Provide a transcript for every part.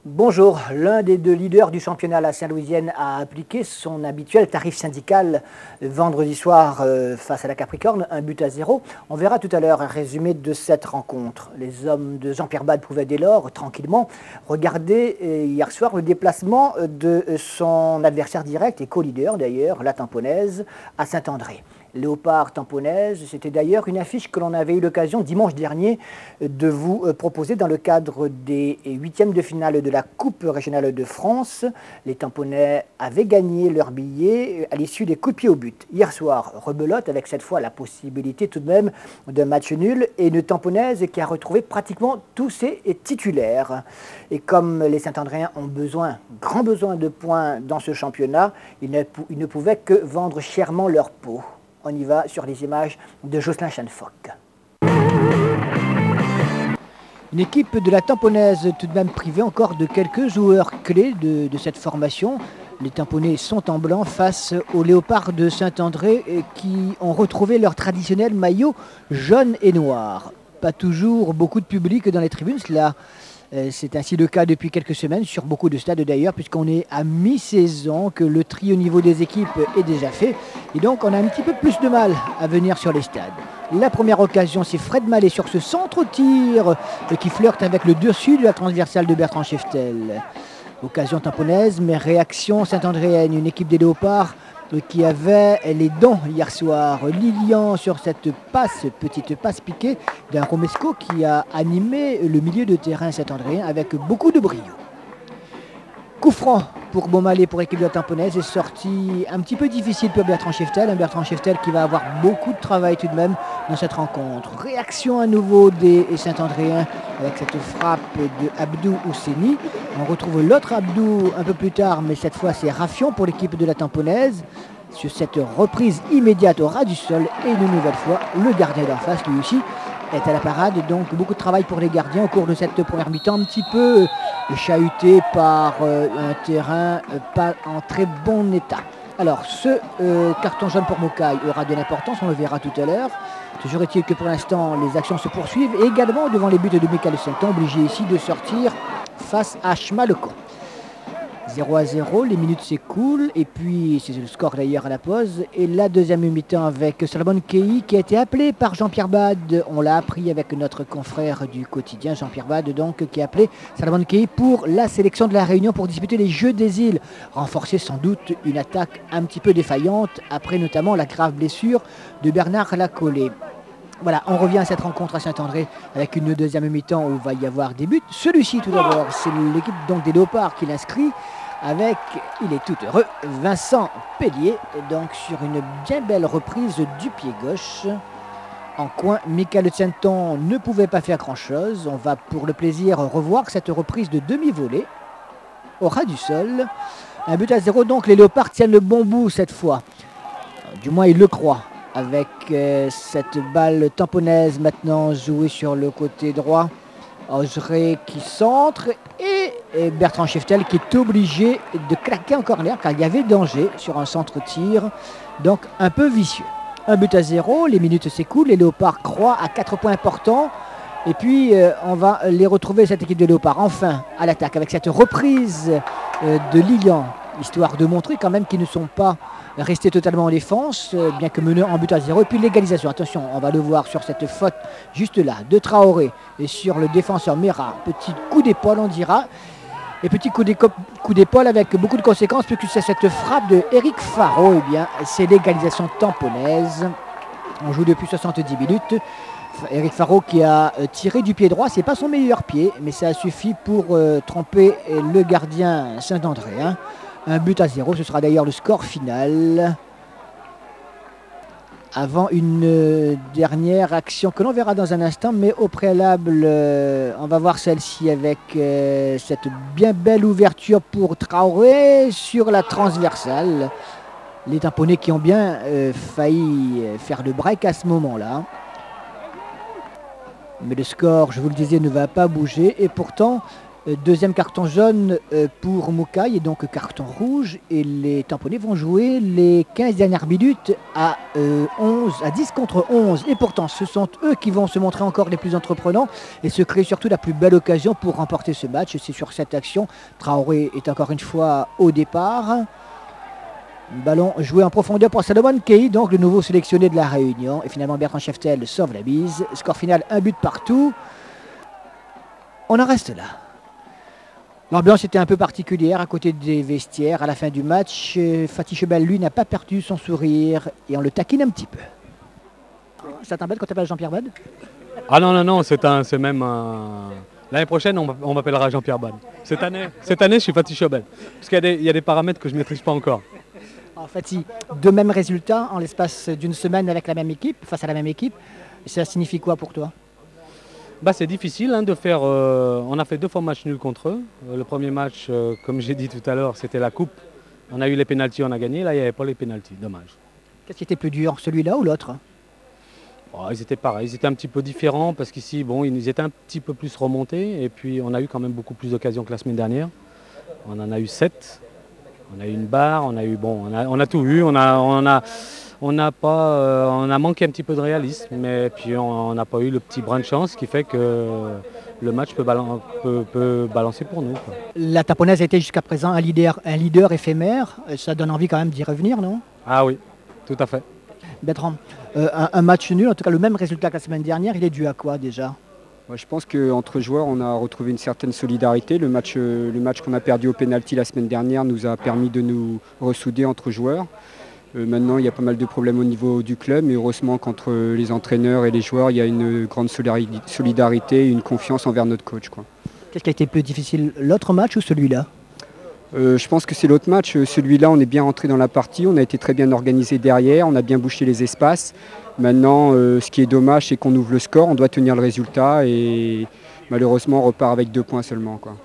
Bonjour, l'un des deux leaders du championnat, la Saint-Louisienne, a appliqué son habituel tarif syndical vendredi soir face à la Capricorne, 1-0. On verra tout à l'heure un résumé de cette rencontre. Les hommes de Jean-Pierre Bade pouvaient dès lors, tranquillement, regarder hier soir le déplacement de son adversaire direct et co-leader d'ailleurs, la Tamponaise, à Saint-André. Léopard Tamponaise, c'était d'ailleurs une affiche que l'on avait eu l'occasion dimanche dernier de vous proposer dans le cadre des huitièmes de finale de la Coupe régionale de France. Les Tamponais avaient gagné leur billet à l'issue des coups de pied au but. Hier soir, rebelote avec cette fois la possibilité tout de même d'un match nul et une Tamponaise qui a retrouvé pratiquement tous ses titulaires. Et comme les Saint-Andréens ont grand besoin de points dans ce championnat, ils ne pouvaient que vendre chèrement leur peau. On y va sur les images de Jocelyn Chanfoc. Une équipe de la Tamponaise tout de même privée encore de quelques joueurs clés de cette formation. Les Tamponnais sont en blanc face aux Léopards de Saint-André qui ont retrouvé leur traditionnel maillot jaune et noir. Pas toujours beaucoup de public dans les tribunes, c'est ainsi le cas depuis quelques semaines, sur beaucoup de stades d'ailleurs, puisqu'on est à mi-saison, que le tri au niveau des équipes est déjà fait. Et donc on a un petit peu plus de mal à venir sur les stades. La première occasion, c'est Fred Mallet sur ce centre-tir qui flirte avec le dessus de la transversale de Bertrand Cheftel. Occasion tamponaise, mais réaction saint-andréenne, une équipe des Léopards qui avait les dents hier soir. Lilian sur cette petite passe piquée d'un Romesco qui a animé le milieu de terrain saint-andréen avec beaucoup de brio. Coup franc pour Beaumallet pour l'équipe de la Tamponaise est sorti un petit peu difficile pour Bertrand Cheftel. Un Bertrand Cheftel qui va avoir beaucoup de travail tout de même dans cette rencontre. Réaction à nouveau des Saint-Andréens avec cette frappe de Abdou Ousseni. On retrouve l'autre Abdou un peu plus tard, mais cette fois c'est Raffion pour l'équipe de la Tamponaise. Sur cette reprise immédiate au ras du sol et une nouvelle fois le gardien d'en face lui aussi est à la parade, donc beaucoup de travail pour les gardiens au cours de cette première mi-temps, un petit peu chahuté par un terrain pas en très bon état. Alors ce carton jaune pour Mokai aura de l'importance, on le verra tout à l'heure. Toujours est-il que pour l'instant les actions se poursuivent et également devant les buts de Michael Sainton, obligé ici de sortir face à Schmaleko. 0-0, les minutes s'écoulent et puis c'est le score d'ailleurs à la pause. Et la deuxième mi-temps avec Salomon Kei qui a été appelé par Jean-Pierre Bade. On l'a appris avec notre confrère du quotidien Jean-Pierre Bade donc qui a appelé Salomon Kei pour la sélection de la Réunion pour disputer les Jeux des îles. Renforcer sans doute une attaque un petit peu défaillante après notamment la grave blessure de Bernard Lacollet. Voilà, on revient à cette rencontre à Saint-André avec une deuxième mi-temps où il va y avoir des buts. Celui-ci tout d'abord, c'est l'équipe donc des Léopards qui l'inscrit avec, il est tout heureux, Vincent Pellier, donc sur une bien belle reprise du pied gauche. En coin, Michael Sainton ne pouvait pas faire grand-chose. On va pour le plaisir revoir cette reprise de demi-volée au ras du sol. 1-0, donc les Léopards tiennent le bon bout cette fois. Du moins, ils le croient. Avec cette balle tamponaise maintenant jouée sur le côté droit. Augeret qui centre et Bertrand Cheftel qui est obligé de claquer en corner car il y avait danger sur un centre-tir. Donc un peu vicieux. 1-0, les minutes s'écoulent, les Léopards croient à 4 points importants. Et puis on va les retrouver cette équipe de Léopards enfin à l'attaque avec cette reprise de Lilian. Histoire de montrer quand même qu'ils ne sont pas restés totalement en défense, bien que menés en 0. Et puis l'égalisation, attention, on va le voir sur cette faute juste là, de Traoré et sur le défenseur Mera. Petit coup d'épaule on dira. Et petit coup d'épaule avec beaucoup de conséquences, puisque c'est cette frappe de Éric Faro, et bien c'est l'égalisation tamponaise. On joue depuis 70 minutes. Éric Faro qui a tiré du pied droit, c'est pas son meilleur pied, mais ça a suffi pour tromper le gardien Saint-Andréen. 1-0, ce sera d'ailleurs le score final. Avant une dernière action que l'on verra dans un instant, mais au préalable, on va voir celle-ci avec cette bien belle ouverture pour Traoré sur la transversale. Les Tamponnais qui ont bien failli faire le break à ce moment-là. Mais le score, je vous le disais, ne va pas bouger et pourtant Deuxième carton jaune pour Moukaï et donc carton rouge. Et les Tamponnais vont jouer les 15 dernières minutes à 10 contre 11. Et pourtant, ce sont eux qui vont se montrer encore les plus entreprenants et se créer surtout la plus belle occasion pour remporter ce match. C'est sur cette action. Traoré est encore une fois au départ. Ballon joué en profondeur pour Salomon Kei, donc le nouveau sélectionné de la Réunion. Et finalement, Bertrand Cheftel sauve la mise. Score final, un but partout. On en reste là. L'ambiance était un peu particulière à côté des vestiaires. À la fin du match, Fatih Chebel, lui, n'a pas perdu son sourire et on le taquine un petit peu. Ça t'embête quand tu t'appelles Jean-Pierre Bad? Ah non, non, non, c'est même l'année prochaine, on m'appellera Jean-Pierre Bad. Cette année, je suis Fatih Chebel. Parce qu'il y a des paramètres que je ne maîtrise pas encore. Alors, Fatih, deux mêmes résultats en l'espace d'une semaine avec la même équipe, face à la même équipe. Ça signifie quoi pour toi? Bah, c'est difficile de faire. On a fait 2 fois match nul contre eux. Le premier match, comme j'ai dit tout à l'heure, c'était la coupe. On a eu les pénaltys, on a gagné. Là, il n'y avait pas les pénaltys. Dommage. Qu'est-ce qui était plus dur, celui-là ou l'autre? Ils étaient pareils. Ils étaient un petit peu différents parce qu'ici, bon, ils étaient un petit peu plus remontés. Et puis, on a eu quand même beaucoup plus d'occasions que la semaine dernière. On en a eu 7. On a eu une barre. On a eu, bon, on a tout eu. On a manqué un petit peu de réalisme, mais puis on n'a pas eu le petit brin de chance qui fait que le match peut balancer pour nous, quoi. La Taponnaise a été jusqu'à présent un leader éphémère. Ça donne envie quand même d'y revenir, non? Ah oui, tout à fait. Bertrand, un match nul, en tout cas le même résultat que la semaine dernière, il est dû à quoi déjà? Je pense qu'entre joueurs, on a retrouvé une certaine solidarité. Le match qu'on a perdu au pénalty la semaine dernière nous a permis de nous ressouder entre joueurs. Maintenant, il y a pas mal de problèmes au niveau du club, mais heureusement qu'entre les entraîneurs et les joueurs, il y a une grande solidarité, une confiance envers notre coach, quoi. Qu'est-ce qui a été plus difficile, l'autre match ou celui-là? Je pense que c'est l'autre match. Celui-là, on est bien rentré dans la partie, on a été très bien organisé derrière, on a bien bouché les espaces. Maintenant, ce qui est dommage, c'est qu'on ouvre le score, on doit tenir le résultat et malheureusement, on repart avec 2 points seulement, quoi.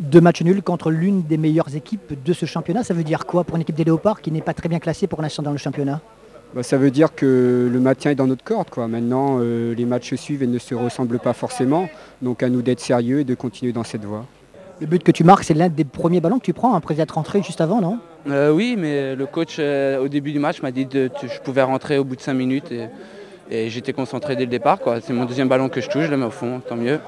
2 matchs nuls contre l'une des meilleures équipes de ce championnat, ça veut dire quoi pour une équipe des Léopards qui n'est pas très bien classée pour l'instant dans le championnat? Ça veut dire que le maintien est dans notre corde, quoi. Maintenant, les matchs suivent et ne se ressemblent pas forcément. Donc à nous d'être sérieux et de continuer dans cette voie. Le but que tu marques, c'est l'un des premiers ballons que tu prends après être rentré juste avant, non? Oui, mais le coach au début du match m'a dit que je pouvais rentrer au bout de 5 minutes et j'étais concentré dès le départ, quoi. C'est mon deuxième ballon que je touche, je le mets au fond, tant mieux.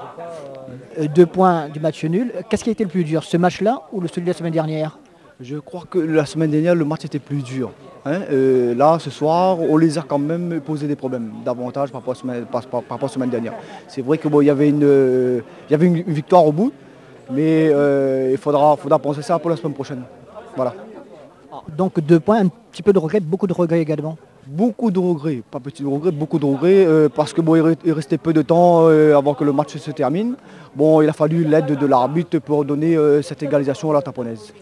2 points du match nul. Qu'est-ce qui a été le plus dur, ce match-là ou celui de la semaine dernière? Je crois que la semaine dernière, le match était plus dur. Là, ce soir, on les a quand même posé des problèmes, davantage par rapport à la semaine dernière. C'est vrai qu'il y avait une victoire au bout, mais il faudra penser ça pour la semaine prochaine. Voilà. Donc 2 points, un petit peu de regret, beaucoup de regrets également. Beaucoup de regrets, pas petit de regrets, beaucoup de regrets, parce que il restait peu de temps avant que le match se termine. Bon, il a fallu l'aide de l'arbitre pour donner cette égalisation à la Taponnaise.